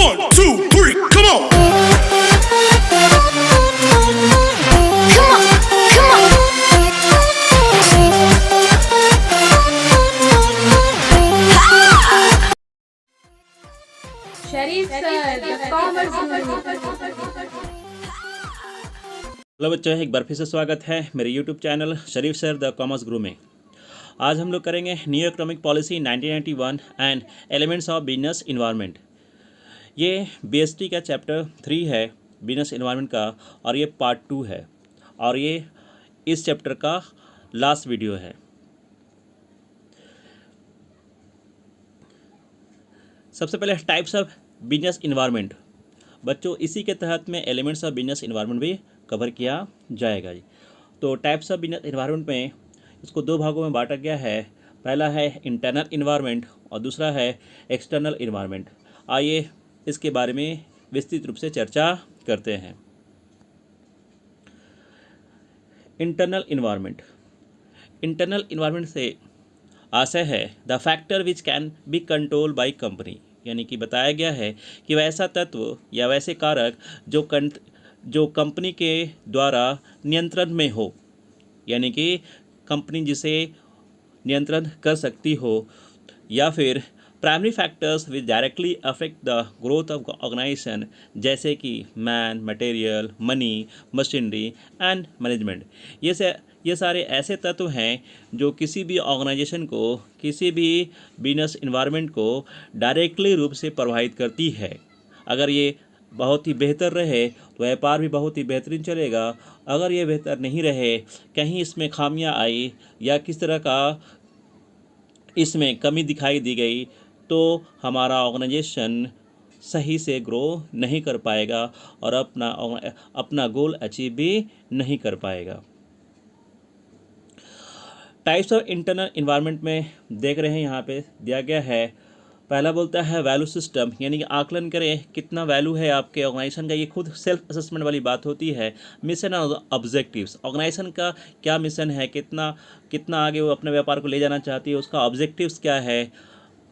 1, 2, 3, come on! Sharif sir the commerce hello बच्चों, एक बार फिर से स्वागत है मेरे YouTube channel Sharif sir the commerce गुरु में। आज हम लोग करेंगे new economic policy 1991 and elements of business environment. ये बीएसटी का चैप्टर 3 है बिजनेस इन्वायरमेंट का, और ये पार्ट 2 है, और ये इस चैप्टर का लास्ट वीडियो है। सबसे पहले टाइप्स ऑफ बिजनेस इन्वायरमेंट। बच्चों, इसी के तहत में एलिमेंट्स ऑफ बिजनेस इन्वायरमेंट भी कवर किया जाएगा जी। तो टाइप्स ऑफ बिजनेस इन्वायरमेंट में इसको दो भागों में बांटा गया है। पहला है इंटरनल इन्वायरमेंट और दूसरा है एक्सटर्नल इन्वायरमेंट। आइए इसके बारे में विस्तृत रूप से चर्चा करते हैं। Internal environment. इंटरनल इन्वायरमेंट से आशय है the factor which can be control by company, यानी कि बताया गया है कि वैसा तत्व या वैसे कारक जो कंपनी के द्वारा नियंत्रण में हो, यानी कि कंपनी जिसे नियंत्रण कर सकती हो, या फिर primary factors which directly affect the growth of organisation, जैसे कि man, material, money, machinery and management. ये सारे ऐसे तत्व हैं जो किसी भी ऑर्गेनाइजेशन को, किसी भी बिजनेस इन्वायरमेंट को डायरेक्टली रूप से प्रभावित करती है। अगर ये बहुत ही बेहतर रहे तो व्यापार भी बहुत ही बेहतरीन चलेगा। अगर ये बेहतर नहीं रहे, कहीं इसमें खामियां आई या किस तरह का इसमें कमी दिखाई दी गई, तो हमारा ऑर्गेनाइजेशन सही से ग्रो नहीं कर पाएगा और अपना गोल अचीव भी नहीं कर पाएगा। टाइप्स ऑफ इंटरनल इन्वायरमेंट में देख रहे हैं, यहाँ पे दिया गया है। पहला बोलता है वैल्यू सिस्टम, यानी कि आकलन करें कितना वैल्यू है आपके ऑर्गेनाइजेशन का। ये खुद सेल्फ असेसमेंट वाली बात होती है। मिशन और ऑब्जेक्टिव्स, ऑर्गेनाइजेशन का क्या मिशन है, कितना आगे वो अपने व्यापार को ले जाना चाहती है, उसका ऑब्जेक्टिव्स क्या है।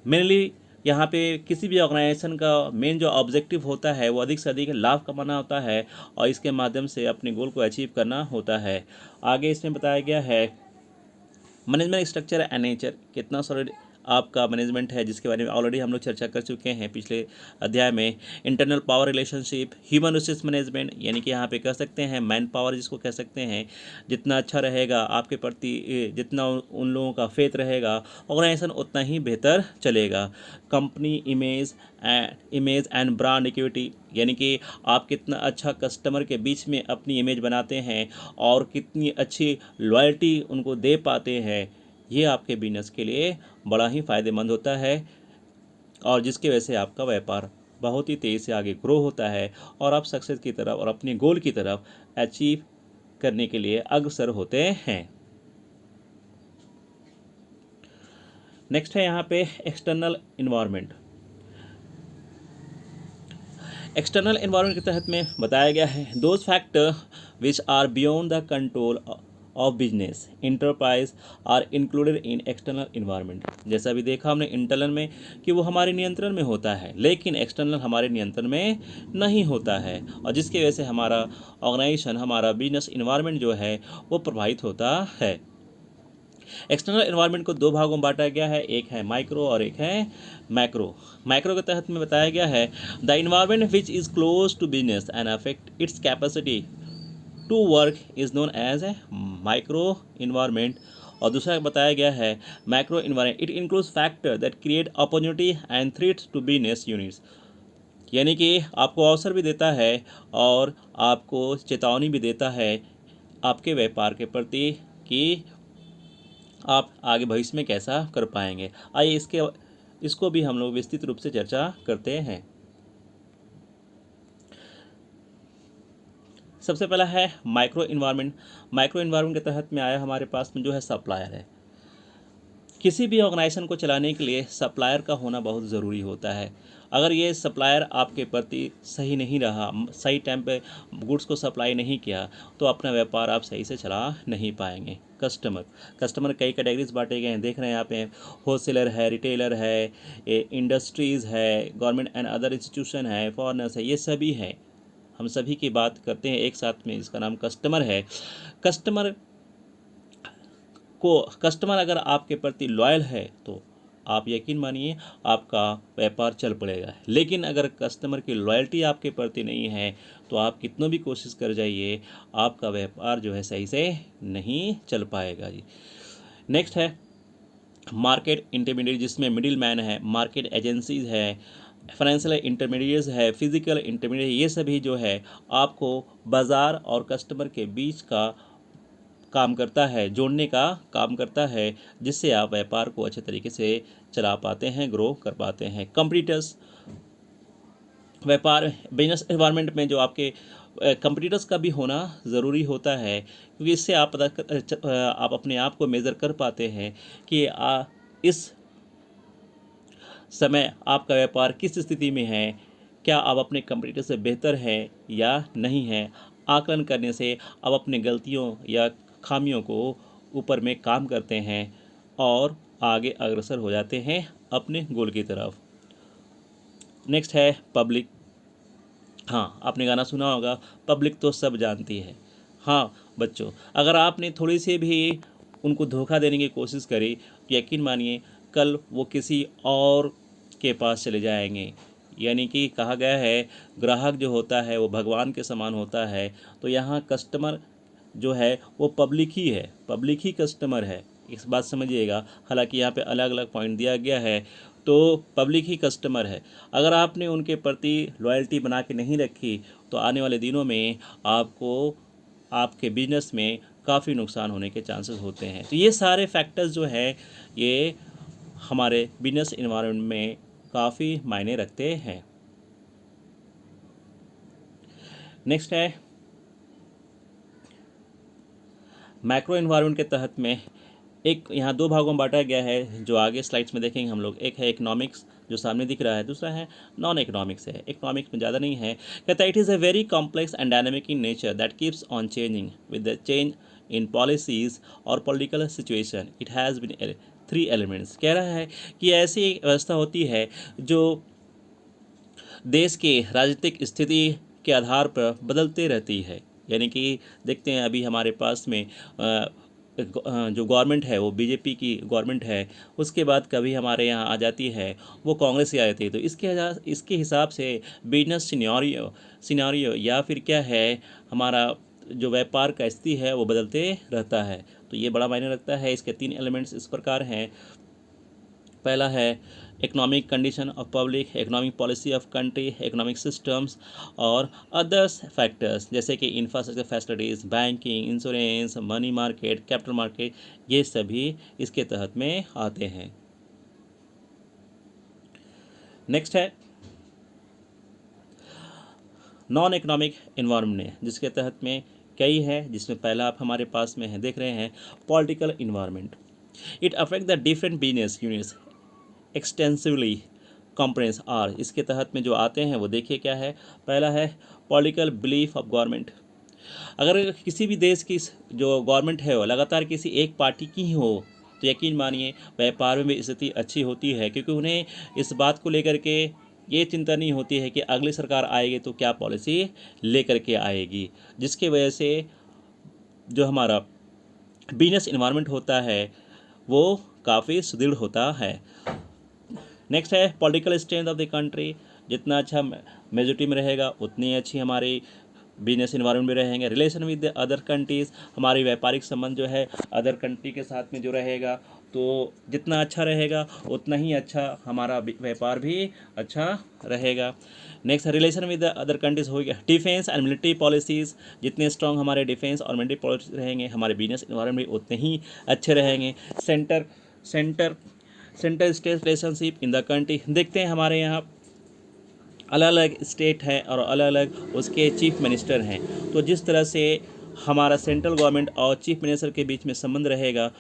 मेनली यहाँ पे किसी भी ऑर्गेनाइजेशन का मेन जो ऑब्जेक्टिव होता है वो अधिक से अधिक लाभ कमाना होता है और इसके माध्यम से अपने गोल को अचीव करना होता है। आगे इसमें बताया गया है मैनेजमेंट स्ट्रक्चर एंड नेचर, कितना सॉलिड आपका मैनेजमेंट है, जिसके बारे में ऑलरेडी हम लोग चर्चा कर चुके हैं पिछले अध्याय में। Internal power relationship, human resource management, यानी कि यहाँ पे कह सकते हैं मैन पावर जिसको कह सकते हैं, जितना अच्छा रहेगा आपके प्रति, जितना उन लोगों का फेथ रहेगा, ऑर्गेनाइजेशन उतना ही बेहतर चलेगा। Company image and brand equity, यानी कि आप कितना अच्छा कस्टमर के बीच में अपनी इमेज बनाते हैं और कितनी अच्छी लॉयल्टी उनको दे पाते हैं, ये आपके बिजनेस के लिए बड़ा ही फ़ायदेमंद होता है और जिसकी वजह से आपका व्यापार बहुत ही तेज़ी से आगे ग्रो होता है और आप सक्सेस की तरफ और अपने गोल की तरफ अचीव करने के लिए अग्रसर होते हैं। नेक्स्ट है यहाँ पे एक्सटर्नल इन्वायरमेंट। एक्सटर्नल इन्वायरमेंट के तहत में बताया गया है those factor which are beyond the control of business enterprise are included in external environment. जैसा भी देखा हमने इंटरनल में कि वो हमारे नियंत्रण में होता है, लेकिन एक्सटर्नल हमारे नियंत्रण में नहीं होता है और जिसकी वजह से हमारा ऑर्गेनाइजेशन, हमारा बिजनेस इन्वायरमेंट जो है वो प्रभावित होता है। एक्सटर्नल इन्वायरमेंट को दो भागों में बांटा गया है, एक है माइक्रो और एक है मैक्रो। माइक्रो के तहत में बताया गया है the environment which is close to business and affect its capacity to work is known as a micro environment. और दूसरा बताया गया है macro environment, it includes factor that create opportunity and threats to business units, यानी कि आपको अवसर भी देता है और आपको चेतावनी भी देता है आपके व्यापार के प्रति कि आप आगे भविष्य में कैसा कर पाएंगे। आइए इसको भी हम लोग विस्तृत रूप से चर्चा करते हैं। सबसे पहला है माइक्रो इन्वायरमेंट। माइक्रो इन्वायरमेंट के तहत में आया हमारे पास में जो है सप्लायर है किसी भी ऑर्गेनाइजेशन को चलाने के लिए सप्लायर का होना बहुत ज़रूरी होता है। अगर ये सप्लायर आपके प्रति सही नहीं रहा, सही टाइम पे गुड्स को सप्लाई नहीं किया, तो अपना व्यापार आप सही से चला नहीं पाएंगे। कस्टमर कई कैटेगरीज बांटे गए हैं, देख रहे हैं यहाँ पे। होलसेलर है, रिटेलर है, इंडस्ट्रीज़ है, गवर्नमेंट एंड अदर इंस्टीट्यूशन है, फॉरेनर्स है, ये सभी है। हम सभी की बात करते हैं एक साथ में, जिसका नाम कस्टमर है। कस्टमर अगर आपके प्रति लॉयल है तो आप यकीन मानिए आपका व्यापार चल पड़ेगा। लेकिन अगर कस्टमर की लॉयल्टी आपके प्रति नहीं है तो आप कितनों भी कोशिश कर जाइए, आपका व्यापार जो है सही से नहीं चल पाएगा जी। नेक्स्ट है मार्केट इंटरमीडिएट, जिसमें मिडिल मैन है, मार्केट एजेंसीज है, फाइनेंशियल इंटरमीडिएट्स है, फिजिकल इंटरमीडिएट, ये सभी जो है आपको बाज़ार और कस्टमर के बीच का काम करता है, जोड़ने का काम करता है, जिससे आप व्यापार को अच्छे तरीके से चला पाते हैं, ग्रो कर पाते हैं। कंपटीटर्स, व्यापार बिजनेस एनवायरनमेंट में जो आपके कंपटीटर्स का भी होना ज़रूरी होता है, क्योंकि इससे आप अपने आप को मेज़र कर पाते हैं कि इस समय आपका व्यापार किस स्थिति में है, क्या आप अपने कंपटीटर से बेहतर है या नहीं है। आकलन करने से आप अपने गलतियों या खामियों को ऊपर में काम करते हैं और आगे अग्रसर हो जाते हैं अपने गोल की तरफ। नेक्स्ट है पब्लिक। हाँ, आपने गाना सुना होगा, पब्लिक तो सब जानती है। हाँ बच्चों, अगर आपने थोड़ी सी भी उनको धोखा देने की कोशिश करी तो यकीन मानिए कल वो किसी और के पास चले जाएंगे। यानी कि कहा गया है ग्राहक जो होता है वो भगवान के समान होता है। तो यहाँ कस्टमर जो है वो पब्लिक ही है, पब्लिक ही कस्टमर है, इस बात समझिएगा। हालांकि यहाँ पे अलग अलग पॉइंट दिया गया है, तो पब्लिक ही कस्टमर है। अगर आपने उनके प्रति लॉयल्टी बना के नहीं रखी तो आने वाले दिनों में आपको आपके बिजनेस में काफ़ी नुकसान होने के चांसेस होते हैं। तो ये सारे फैक्टर्स जो हैं ये हमारे बिजनेस एनवायरनमेंट में काफ़ी मायने रखते हैं। नेक्स्ट है मैक्रो एनवायरनमेंट के तहत में एक यहाँ दो भागों में बांटा गया है, जो आगे स्लाइड्स में देखेंगे हम लोग। एक है इकोनॉमिक्स जो सामने दिख रहा है, दूसरा है नॉन इकोनॉमिक्स है। इकोनॉमिक्स में ज़्यादा नहीं है, कहता है it is a very complex and dynamic in nature that keeps on changing with the change in policies और political situation. It has been 3 elements. कह रहा है कि ऐसी व्यवस्था होती है जो देश के राजनीतिक स्थिति के आधार पर बदलते रहती है। यानी कि देखते हैं अभी हमारे पास में जो गवर्नमेंट है वो बीजेपी की गवर्नमेंट है, उसके बाद कभी हमारे यहाँ आ जाती है वो कांग्रेस की आ जाती है। तो इसके हिसाब से बिजनेस सिनेरियो या फिर क्या है हमारा जो व्यापार का स्थिति है वो बदलते रहता है। तो ये बड़ा मायने रखता है। इसके 3 एलिमेंट्स इस प्रकार हैं। पहला है economic condition of public, economic policy of country, economic systems और अदर्स फैक्टर्स जैसे कि infrastructure facilities, banking, insurance, money market, capital market, ये सभी इसके तहत में आते हैं। नेक्स्ट है नॉन इकोनॉमिक एनवायरनमेंट, जिसके तहत में कई है, जिसमें पहला आप हमारे पास में है देख रहे हैं political environment. It affect the different business units extensively कंप्रेंस आर। इसके तहत में जो आते हैं वो देखिए क्या है। पहला है पॉलिटिकल बिलीफ ऑफ गवर्नमेंट। अगर किसी भी देश की जो गवर्नमेंट है वो लगातार किसी एक पार्टी की ही हो तो यकीन मानिए व्यापार में भी स्थिति अच्छी होती है, क्योंकि उन्हें इस बात को लेकर के ये चिंता नहीं होती है कि अगली सरकार आएगी तो क्या पॉलिसी लेकर के आएगी, जिसकी वजह से जो हमारा बिजनेस एनवायरनमेंट होता है वो काफ़ी सुदृढ़ होता है। नेक्स्ट है political strength of the country. जितना अच्छा मेजोरिटी में रहेगा उतनी अच्छी हमारी बिजनेस एनवायरनमेंट में रहेंगे। Relation with the other countries, हमारी व्यापारिक संबंध जो है अदर कंट्री के साथ में जो रहेगा तो जितना अच्छा रहेगा उतना ही अच्छा हमारा व्यापार भी अच्छा रहेगा। Next relation with the other countries हो गया। डिफेंस एंड मिलिट्री पॉलिसीज़, जितने स्ट्रॉन्ग हमारे डिफेंस और मिलिट्री पॉलिसीज रहेंगे हमारे बिजनेस एनवायरनमेंट भी उतने ही अच्छे रहेंगे। Centre state relationship in the country, देखते हैं हमारे यहाँ अलग अलग स्टेट है और अलग अलग उसके चीफ मिनिस्टर हैं, तो जिस तरह से हमारा सेंट्रल गवर्नमेंट और चीफ मिनिस्टर के बीच में संबंध रहेगा,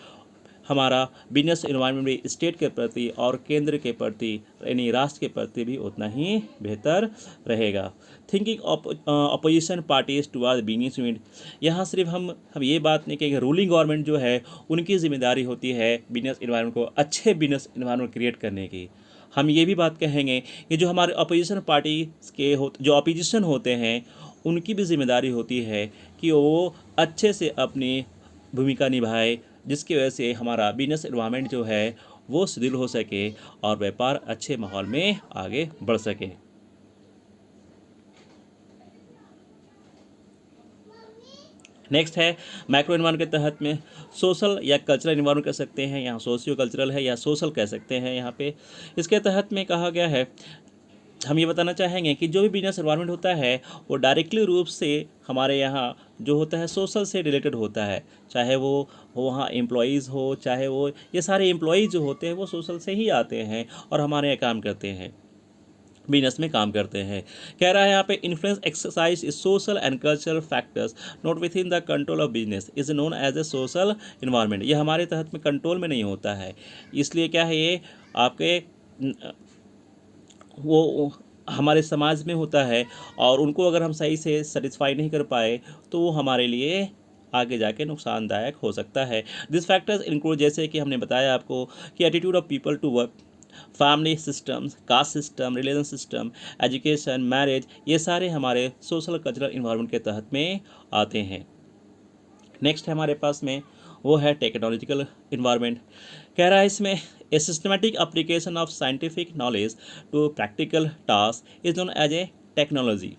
हमारा बिजनेस इन्वायरमेंट भी स्टेट के प्रति और केंद्र के प्रति यानी राष्ट्र के प्रति भी उतना ही बेहतर रहेगा। Thinking opposition parties toward business unit, यहाँ सिर्फ हम ये बात नहीं कहेंगे रूलिंग गवर्नमेंट जो है उनकी जिम्मेदारी होती है बिजनेस इन्वायरमेंट को अच्छे बिजनेस इन्वायरमेंट क्रिएट करने की। हम ये भी बात कहेंगे कि जो हमारे अपोजिशन पार्टी के जो अपोजिशन होते हैं उनकी भी जिम्मेदारी होती है कि वो अच्छे से अपनी भूमिका निभाए, जिसकी वजह से हमारा बिजनेस एनवायरनमेंट जो है वो सुदृढ़ हो सके और व्यापार अच्छे माहौल में आगे बढ़ सके। नेक्स्ट है माइक्रो एनवायरनमेंट के तहत में सोशल या कल्चरल एनवायरनमेंट कह सकते हैं, यहाँ सोशियो कल्चरल है या सोशल कह सकते हैं। यहाँ पे इसके तहत में कहा गया है, हम ये बताना चाहेंगे कि जो भी बिजनेस एनवायरनमेंट होता है वो डायरेक्टली रूप से हमारे यहाँ जो होता है सोशल से रिलेटेड होता है, चाहे वो वहाँ एम्प्लॉयज़ हो, चाहे वो ये सारे एम्प्लॉयज़ जो होते हैं वो सोशल से ही आते हैं और हमारे यहाँ काम करते हैं, बिजनेस में काम करते हैं। कह रहा है यहाँ पे influence exercise is social and cultural factors not within the control of business is known as a social environment. ये हमारे तहत में कंट्रोल में नहीं होता है, इसलिए क्या है ये आपके वो हमारे समाज में होता है और उनको अगर हम सही से सेटिस्फाई नहीं कर पाए तो वो हमारे लिए आगे जाके नुकसानदायक हो सकता है। दिस फैक्टर्स इंक्लूड, जैसे कि हमने बताया आपको कि attitude of people to work, family systems, caste system, religion system, education, marriage, ये सारे हमारे सोशल कल्चरल इन्वायरमेंट के तहत में आते हैं। नेक्स्ट है हमारे पास में वो है टेक्नोलॉजिकल इन्वायरमेंट। कह रहा है इसमें a systematic application of scientific knowledge to practical task is known as a technology.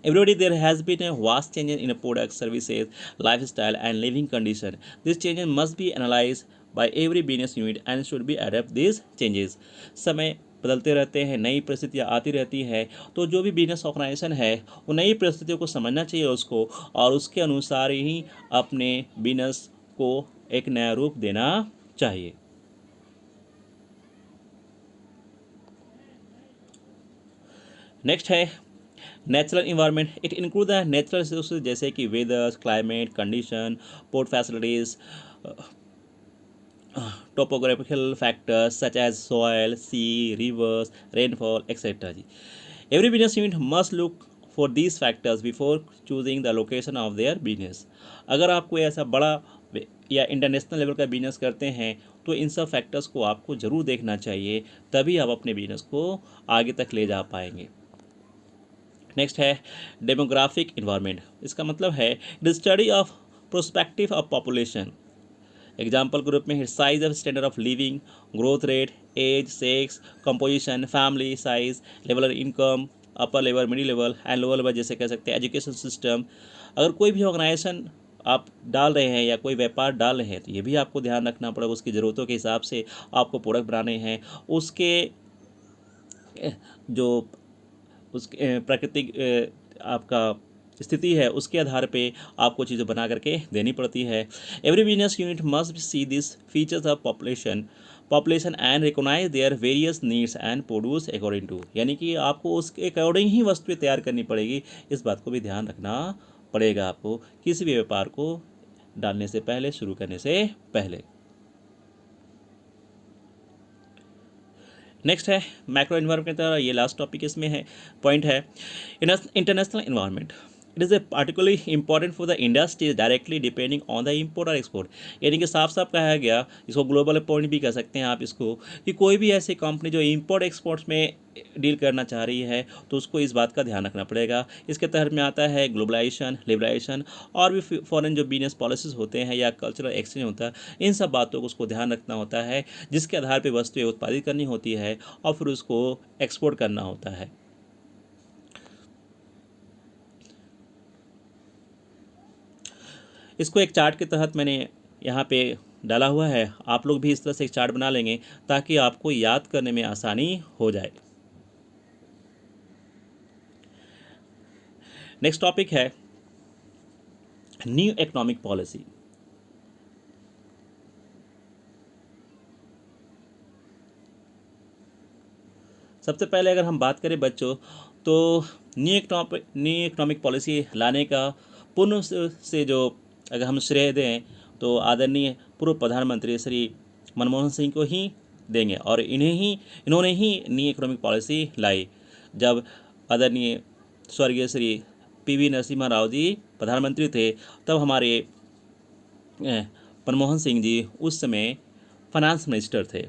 Every day there has been a vast change in products, services, lifestyle and living condition. These changes must be analyzed by every business unit and should be adapt these changes. समय बदलते रहते हैं, नई परिस्थितियाँ आती रहती है, तो जो भी बिजनेस ऑर्गेनाइजेशन है वो नई परिस्थितियों को समझना चाहिए उसको और उसके अनुसार ही अपने बिजनेस को एक नया रूप देना चाहिए। नेक्स्ट है natural environment. It include the natural resources जैसे कि weather, climate condition, port facilities, topographical factors such as soil, sea, rivers, rainfall etcetera जी। Every business unit must look for these factors before choosing the location of their business. अगर आप कोई ऐसा बड़ा या international level का business करते हैं तो इन सब फैक्टर्स को आपको ज़रूर देखना चाहिए, तभी आप अपने बिजनेस को आगे तक ले जा पाएंगे। नेक्स्ट है डेमोग्राफिक इन्वायरमेंट। इसका मतलब है the study of prospective of population. Example के रूप में size of standard of living, growth rate, age, sex, composition, family size, level of income, upper level, middle level and lower level जैसे कह सकते हैं, एजुकेशन सिस्टम। अगर कोई भी ऑर्गेनाइजेशन आप डाल रहे हैं या कोई व्यापार डाल रहे हैं तो ये भी आपको ध्यान रखना पड़ेगा, उसकी ज़रूरतों के हिसाब से आपको प्रोडक्ट बनाने हैं, उसके जो उसके प्राकृतिक आपका स्थिति है उसके आधार पे आपको चीज़ें बना करके देनी पड़ती है। Every business unit must see this features of population and recognise their various needs and produce according to, यानी कि आपको उसके अकॉर्डिंग ही वस्तुएं तैयार करनी पड़ेगी। इस बात को भी ध्यान रखना पड़ेगा आपको किसी भी व्यापार को डालने से पहले, शुरू करने से पहले। नेक्स्ट है मैक्रो एनवायरनमेंट का ये लास्ट टॉपिक इसमें है, पॉइंट है international environment. It is a particularly important for the industries directly depending on the import और एक्सपोर्ट, यानी कि साफ साफ कहा गया, इसको ग्लोबल पॉइंट भी कह सकते हैं आप इसको, कि कोई भी ऐसी कंपनी जो इम्पोर्ट एक्सपोर्ट्स में डील करना चाह रही है तो उसको इस बात का ध्यान रखना पड़ेगा। इसके तहत में आता है ग्लोबलाइजेशन, लिबरलाइजेशन और भी फॉरेन जो बिजनेस पॉलिसीज़ होते हैं या कल्चरल एक्सचेंज होता है, इन सब बातों को उसको ध्यान रखना होता है, जिसके आधार पर वस्तुएं उत्पादित करनी होती है और फिर उसको एक्सपोर्ट करना होता है। इसको एक चार्ट के तहत मैंने यहाँ पे डाला हुआ है, आप लोग भी इस तरह से एक चार्ट बना लेंगे ताकि आपको याद करने में आसानी हो जाए। नेक्स्ट टॉपिक है न्यू इकोनॉमिक पॉलिसी। सबसे पहले अगर हम बात करें बच्चों, तो न्यू इकोनॉमिक पॉलिसी लाने का पूर्ण से जो अगर हम श्रेय दें तो आदरणीय पूर्व प्रधानमंत्री श्री मनमोहन सिंह को ही देंगे और इन्होंने ही नई इकोनॉमिक पॉलिसी लाई। जब आदरणीय स्वर्गीय श्री पीवी नरसिम्हा राव जी प्रधानमंत्री थे तब हमारे मनमोहन सिंह जी उस समय फाइनेंस मिनिस्टर थे।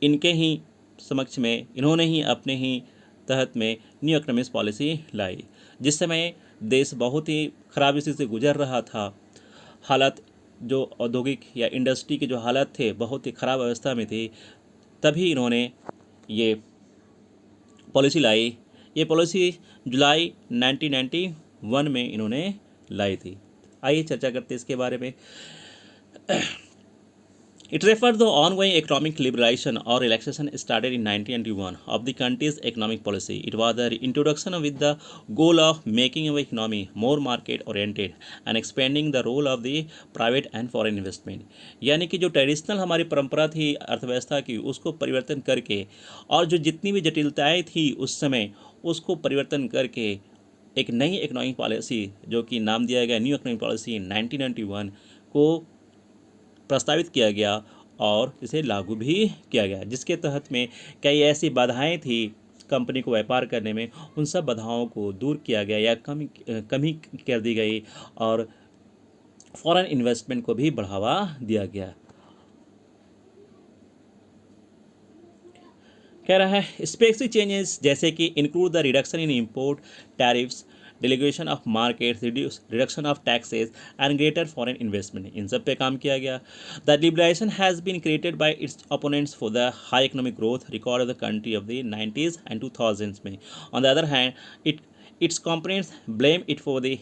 इनके ही समक्ष में इन्होंने ही अपने ही तहत में न्यू इकोनॉमिक पॉलिसी लाई। जिस समय देश बहुत ही खराब स्थिति से गुजर रहा था, हालत जो औद्योगिक या इंडस्ट्री के जो हालत थे बहुत ही ख़राब अवस्था में थी, तभी इन्होंने ये पॉलिसी लाई। ये पॉलिसी जुलाई 1991 में इन्होंने लाई थी। आइए चर्चा करते हैं इसके बारे में। It refers to ongoing economic liberalization or relaxation started in 1991 of the country's economic policy. It was the introduction with the goal of making our economy more market-oriented and expanding the role of the private and foreign investment. यानी कि जो traditional हमारी परंपरा थी अर्थव्यवस्था की, उसको परिवर्तन करके और जो जितनी भी जटिलताएं थी उस समय उसको परिवर्तन करके एक नई इकोनॉमिक पॉलिसी जो कि नाम दिया गया न्यू इकोनॉमिक पॉलिसी 1991 को प्रस्तावित किया गया और इसे लागू भी किया गया, जिसके तहत में कई ऐसी बाधाएं थी कंपनी को व्यापार करने में, उन सब बाधाओं को दूर किया गया या कमी कर दी गई और फॉरेन इन्वेस्टमेंट को भी बढ़ावा दिया गया। कह रहा है स्पेसिफिक चेंजेस जैसे कि include the reduction in import tariffs, delegation of market, reduction of taxes and greater foreign investment, इन सब पे काम किया गया। The liberalisation has been created by its opponents for the high economic growth record of the country of the 90s and 2000s में। On the other hand its components blame it for the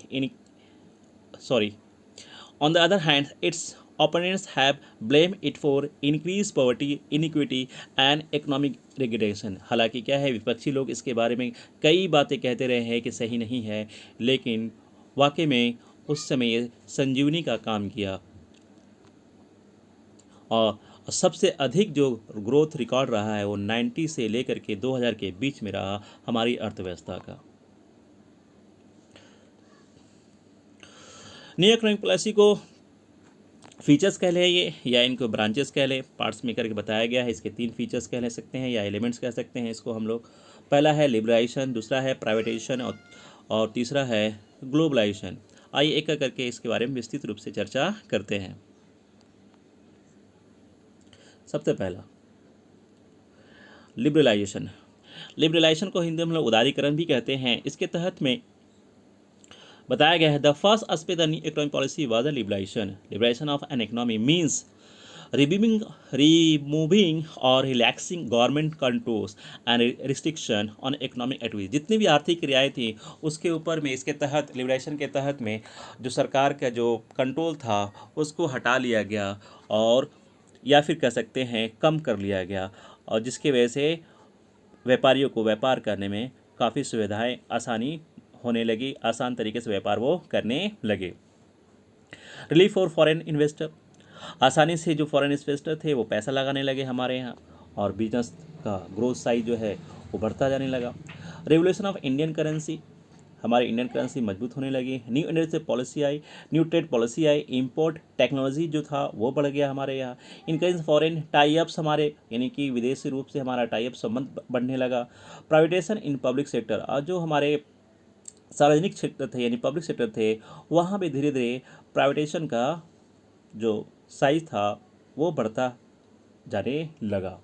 On the other hand, its opponents have blamed it for increased poverty, inequity and economic degradation. हालांकि क्या है, विपक्षी लोग इसके बारे में कई बातें कहते रहे हैं कि सही नहीं है, लेकिन वाकई में उस समय ये संजीवनी का काम किया और सबसे अधिक जो ग्रोथ रिकॉर्ड रहा है वो 90 से लेकर के 2000 के बीच में रहा हमारी अर्थव्यवस्था का। न्यू इकोनॉमिक पॉलिसी को फीचर्स कह लें ये या इनको ब्रांचेस कह लें, पार्ट्स में करके बताया गया है। इसके 3 फीचर्स कह ले सकते हैं या एलिमेंट्स कह सकते हैं इसको हम लोग। पहला है लिबरलाइजेशन, दूसरा है प्राइवेटाइजेशन और तीसरा है ग्लोबलाइजेशन। आइए एक एक करके इसके बारे में विस्तृत रूप से चर्चा करते हैं। सबसे पहला लिबरलाइजेशन। लिबरलाइजेशन को हिंदी में हम लोग उदारीकरण भी कहते हैं। इसके तहत में बताया गया है the first aspect the new economic policy was the liberalisation of an economy means removing or relaxing government controls and restriction on economic activities. जितनी भी आर्थिक क्रियाएं थी उसके ऊपर में इसके तहत लिबरलाइजेशन के तहत में जो सरकार का जो कंट्रोल था उसको हटा लिया गया और या फिर कह सकते हैं कम कर लिया गया, और जिसकी वजह से व्यापारियों को व्यापार करने में काफ़ी सुविधाएं आसानी होने लगी, आसान तरीके से व्यापार वो करने लगे। रिलीफ फॉर फॉरेन इन्वेस्टर, आसानी से जो फॉरेन इन्वेस्टर थे वो पैसा लगाने लगे हमारे यहाँ और बिजनेस का ग्रोथ साइज जो है वो बढ़ता जाने लगा। रेवोल्यूशन ऑफ इंडियन करेंसी, हमारी इंडियन करेंसी मजबूत होने लगी। न्यू इंडस्ट्रियल पॉलिसी आई, न्यू ट्रेड पॉलिसी आई, इंपोर्ट टेक्नोलॉजी जो था वो बढ़ गया हमारे यहाँ। इनक्रीज फॉरेन टाई अप्स, हमारे यानी कि विदेशी रूप से हमारा टाई अप संबंध बढ़ने लगा। प्राइवेटाइजेशन इन पब्लिक सेक्टर, और जो हमारे सार्वजनिक क्षेत्र थे यानी पब्लिक सेक्टर थे वहाँ भी धीरे धीरे प्राइवेटाइजेशन का जो साइज था वो बढ़ता जाने लगा।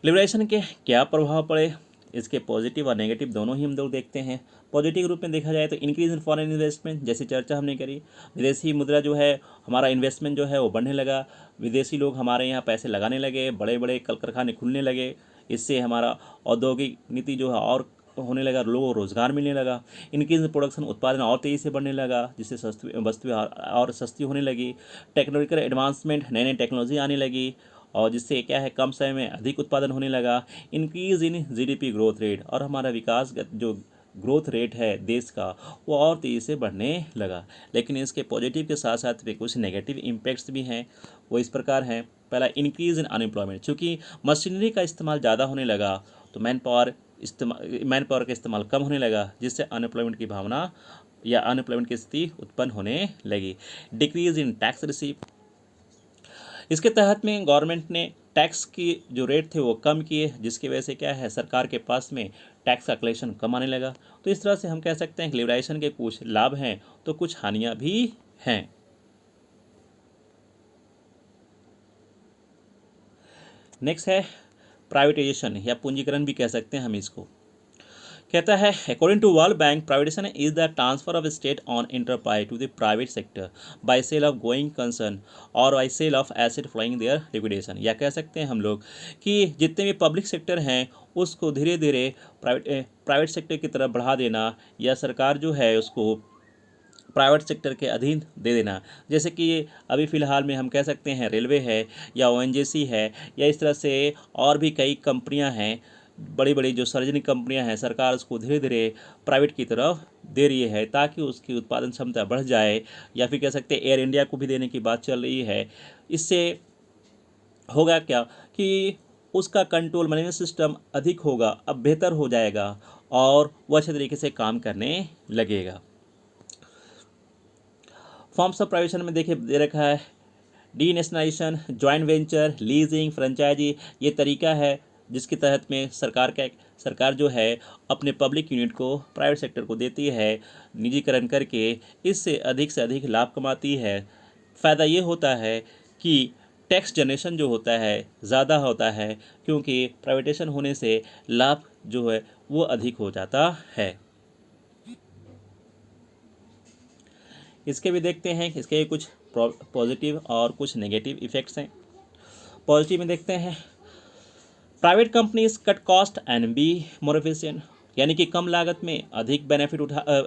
लिबरलाइजेशन के क्या प्रभाव पड़े, इसके पॉजिटिव और नेगेटिव दोनों ही हम लोग देखते हैं। पॉजिटिव रूप में देखा जाए तो इंक्रीज इन फॉरेन इन्वेस्टमेंट, जैसे चर्चा हमने करी, विदेशी मुद्रा जो है हमारा इन्वेस्टमेंट जो है वो बढ़ने लगा। विदेशी लोग हमारे यहाँ पैसे लगाने लगे, बड़े बड़े कल कारखाने खुलने लगे, इससे हमारा औद्योगिक नीति जो है और होने लगा, लोगों को रोजगार मिलने लगा। इंक्रीज इन प्रोडक्शन, उत्पादन और तेज़ी से बढ़ने लगा, जिससे वस्तुएं और सस्ती होने लगी। टेक्नोलॉजिकल एडवांसमेंट, नई नई टेक्नोलॉजी आने लगी और जिससे क्या है कम समय में अधिक उत्पादन होने लगा। Increase in GDP growth rate, और हमारा विकास जो ग्रोथ रेट है देश का वो और तेज़ी से बढ़ने लगा। लेकिन इसके पॉजिटिव के साथ साथ भी कुछ नेगेटिव इम्पैक्ट्स भी हैं, वो इस प्रकार हैं। पहला इंक्रीज इन अनएम्प्लॉयमेंट, चूँकि मशीनरी का इस्तेमाल ज़्यादा होने लगा तो मैन पावर मैन पावर का इस्तेमाल कम होने लगा, जिससे अनएम्प्लॉयमेंट की भावना या अनएम्प्लॉयमेंट की स्थिति उत्पन्न होने लगी। डिक्रीज इन टैक्स रिसीव, इसके तहत में गवर्नमेंट ने टैक्स की जो रेट थे वो कम किए, जिसकी वजह से क्या है, सरकार के पास में टैक्स का कलेक्शन कम आने लगा। तो इस तरह से हम कह सकते हैं कि लिबरलाइजेशन के कुछ लाभ हैं तो कुछ हानियां भी हैं। नेक्स्ट है प्राइवेटाइजेशन या पूंजीकरण भी कह सकते हैं हम इसको। कहता है according to World Bank, privatisation is the transfer of state on enterprise to the private sector by sale of going concern or by sale of asset flowing their liquidation. या कह सकते हैं हम लोग कि जितने भी पब्लिक सेक्टर हैं उसको धीरे धीरे प्राइवेट सेक्टर की तरफ बढ़ा देना, या सरकार जो है उसको प्राइवेट सेक्टर के अधीन दे देना। जैसे कि अभी फ़िलहाल में हम कह सकते हैं रेलवे है या ओएनजीसी है, या इस तरह से और भी कई कंपनियां हैं, बड़ी बड़ी जो सार्वजनिक कंपनियां हैं, सरकार उसको धीरे धीरे प्राइवेट की तरफ दे रही है ताकि उसकी उत्पादन क्षमता बढ़ जाए। या फिर कह सकते हैं एयर इंडिया को भी देने की बात चल रही है। इससे होगा क्या कि उसका कंट्रोल मैनेजमेंट सिस्टम अधिक होगा, अब बेहतर हो जाएगा और वह अच्छे तरीके से काम करने लगेगा। फॉर्म्स ऑफ प्राइवेटाइजेशन में देखिए दे रखा है denationalisation, joint venture, leasing, franchisee. ये तरीका है जिसके तहत में सरकार जो है अपने पब्लिक यूनिट को प्राइवेट सेक्टर को देती है निजीकरण करके, इससे अधिक से अधिक लाभ कमाती है। फ़ायदा ये होता है कि टैक्स जनरेशन जो होता है ज़्यादा होता है, क्योंकि प्राइवेटाइजेशन होने से लाभ जो है वो अधिक हो जाता है। इसके भी देखते हैं, इसके कुछ पॉजिटिव और कुछ नेगेटिव इफ़ेक्ट्स हैं। पॉजिटिव में देखते हैं private companies cut cost and be more efficient, यानी कि कम लागत में अधिक बेनिफिट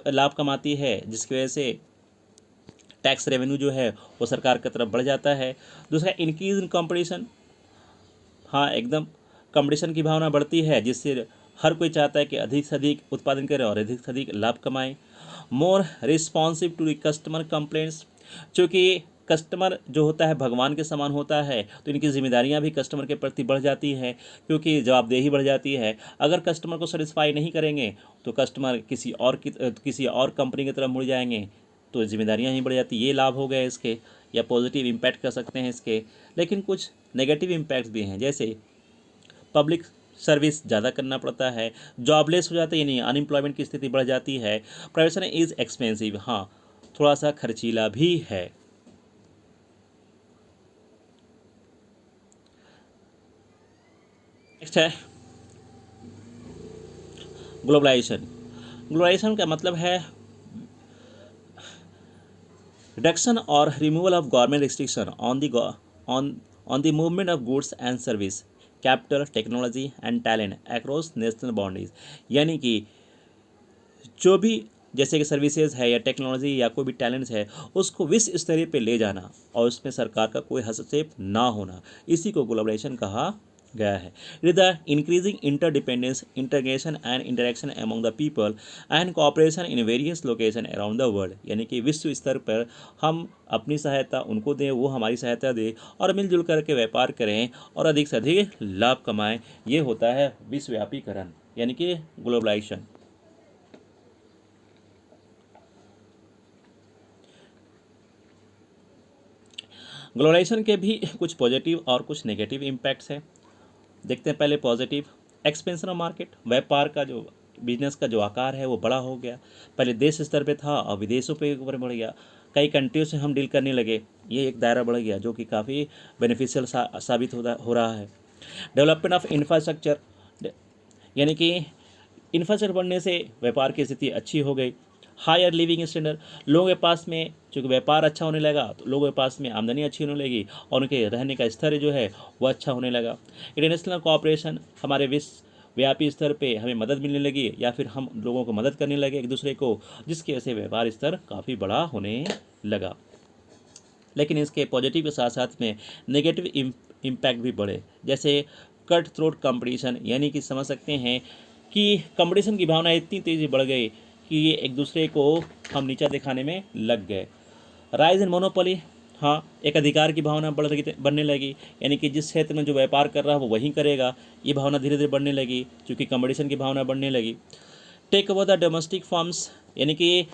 लाभ कमाती है, जिसकी वजह से टैक्स रेवेन्यू जो है वो सरकार की तरफ बढ़ जाता है। दूसरा इंक्रीज इन कंपटीशन, हाँ एकदम कंपटीशन की भावना बढ़ती है, जिससे हर कोई चाहता है कि अधिक से अधिक उत्पादन करें और अधिक से अधिक लाभ कमाएं। More responsive to the customer complaints, चूँकि कस्टमर जो होता है भगवान के समान होता है, तो इनकी जिम्मेदारियां भी कस्टमर के प्रति बढ़ जाती है, क्योंकि जवाबदेही बढ़ जाती है। अगर कस्टमर को सेटिस्फाई नहीं करेंगे तो कस्टमर किसी और कंपनी की तरफ मुड़ जाएंगे, तो जिम्मेदारियां ही बढ़ जाती। ये लाभ हो गए इसके, या पॉजिटिव इम्पैक्ट कर सकते हैं इसके। लेकिन कुछ नेगेटिव इम्पैक्ट भी हैं, जैसे पब्लिक सर्विस ज़्यादा करना पड़ता है, जॉबलेस हो जाते हैं, यानी अनएम्प्लॉयमेंट की स्थिति बढ़ जाती है। प्राइवेटाइजेशन इज़ एक्सपेंसिव, हाँ थोड़ा सा खर्चीला भी है। नेक्स्ट है ग्लोबलाइजेशन। ग्लोबलाइजेशन का मतलब है रिडक्शन और removal of government restriction on the movement of goods and service, capital, technology and talent across national boundaries, यानी कि जो भी जैसे कि सर्विसेज है या टेक्नोलॉजी या कोई भी टैलेंट्स है उसको विश्व स्तरीय पे ले जाना और उसमें सरकार का कोई हस्तक्षेप ना होना, इसी को ग्लोबलाइजेशन कहा गया है। It is the increasing interdependence, integration and interaction among the people and cooperation in various location around the world, यानी कि विश्व स्तर पर हम अपनी सहायता उनको दें, वो हमारी सहायता दें और मिलजुल करके व्यापार करें और अधिक से अधिक लाभ कमाएं। ये होता है विश्वव्यापीकरण, यानी कि ग्लोबलाइजेशन। ग्लोबलाइजेशन के भी कुछ पॉजिटिव और कुछ नेगेटिव इम्पैक्ट्स हैं। देखते हैं पहले पॉजिटिव। एक्सपेंशन ऑफ मार्केट, व्यापार का जो बिजनेस का जो आकार है वो बड़ा हो गया। पहले देश स्तर पे था और विदेशों पे ऊपर बढ़ गया, कई कंट्रियों से हम डील करने लगे, ये एक दायरा बढ़ गया जो कि काफ़ी बेनिफिशियल साबित हो रहा है। डेवलपमेंट ऑफ इंफ्रास्ट्रक्चर, यानी कि इंफ्रास्ट्रक्चर बढ़ने से व्यापार की स्थिति अच्छी हो गई। हायर लिविंग स्टैंडर्ड, लोगों के पास में चूँकि व्यापार अच्छा होने लगा तो लोगों के पास में आमदनी अच्छी होने लगी और उनके रहने का स्तर जो है वह अच्छा होने लगा। इंटरनेशनल कोऑपरेशन, हमारे विश्वव्यापी स्तर पे हमें मदद मिलने लगी या फिर हम लोगों को मदद करने लगे एक दूसरे को, जिसकी वजह से व्यापार स्तर काफ़ी बड़ा होने लगा। लेकिन इसके पॉजिटिव के साथ साथ में नेगेटिव इम्पैक्ट भी बढ़े, जैसे कट थ्रोट कंपटीशन, यानी कि समझ सकते हैं कि कंपटीशन की भावना इतनी तेज़ी बढ़ गई कि ये एक दूसरे को हम नीचा दिखाने में लग गए। राइज इन मोनोपोली, हाँ, एक अधिकार की भावना बढ़ने लगी, यानी कि जिस क्षेत्र में जो व्यापार कर रहा है वो वहीं करेगा, ये भावना धीरे धीरे बढ़ने लगी क्योंकि कंपटीशन की भावना बढ़ने लगी। Take over the domestic firms, यानी कि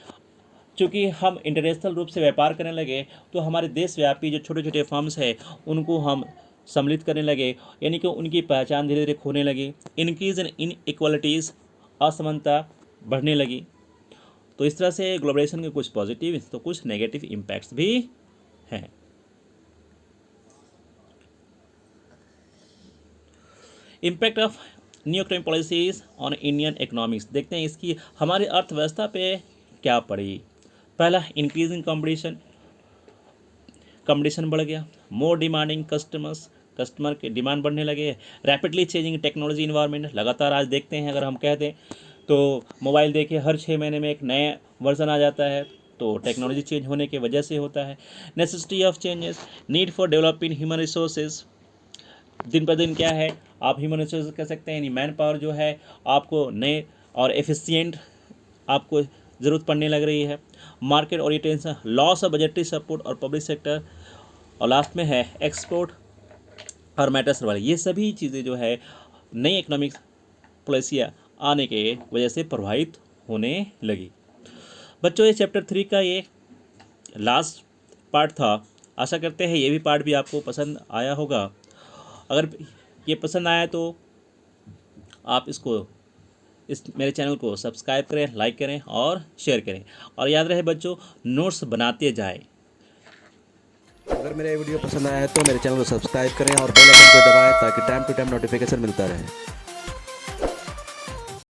चूँकि हम इंटरनेशनल रूप से व्यापार करने लगे तो हमारे देशव्यापी जो छोटे छोटे फर्म्स हैं उनको हम सम्मिलित करने लगे, यानी कि उनकी पहचान धीरे धीरे खोने लगी। इंक्रीज इन इनइक्वालिटीज़, असमानता बढ़ने लगी। तो इस तरह से ग्लोबलाइजेशन के कुछ पॉजिटिव तो कुछ नेगेटिव इम्पैक्ट्स भी हैं। Impact of new economic policies on Indian economics, देखते हैं इसकी हमारी अर्थव्यवस्था पे क्या पड़ी। पहला, इंक्रीज इन कंपटीशन बढ़ गया। मोर डिमांडिंग कस्टमर के डिमांड बढ़ने लगे। रैपिडली चेंजिंग टेक्नोलॉजी इन्वायरमेंट, लगातार आज देखते हैं अगर हम कह दें तो मोबाइल देखिए हर 6 महीने में एक नया वर्जन आ जाता है, तो टेक्नोलॉजी चेंज होने की वजह से होता है। Necessity of changes, need for developing human resources, दिन पर दिन क्या है आप ह्यूमन रिसोर्स कह सकते हैं, यानी मैन पावर जो है आपको नए और एफिशिएंट आपको ज़रूरत पड़ने लग रही है। Market orientation, loss of budgetary support और पब्लिक सेक्टर, और लास्ट में है एक्सपोर्ट और मैटर्स वाले। ये सभी चीज़ें जो है नई इकोनॉमिक पॉलिसियाँ आने के वजह से प्रभावित होने लगी। बच्चों, ये चैप्टर 3 का ये लास्ट पार्ट था। आशा करते हैं ये भी पार्ट भी आपको पसंद आया होगा। अगर ये पसंद आया तो आप इस मेरे चैनल को सब्सक्राइब करें, लाइक करें और शेयर करें। और याद रहे बच्चों, नोट्स बनाते जाएं। अगर मेरा वीडियो पसंद आया है तो मेरे चैनल को सब्सक्राइब करें और बेल आइकन को दबाएं ताकि टाइम टू टाइम नोटिफिकेशन मिलता रहे।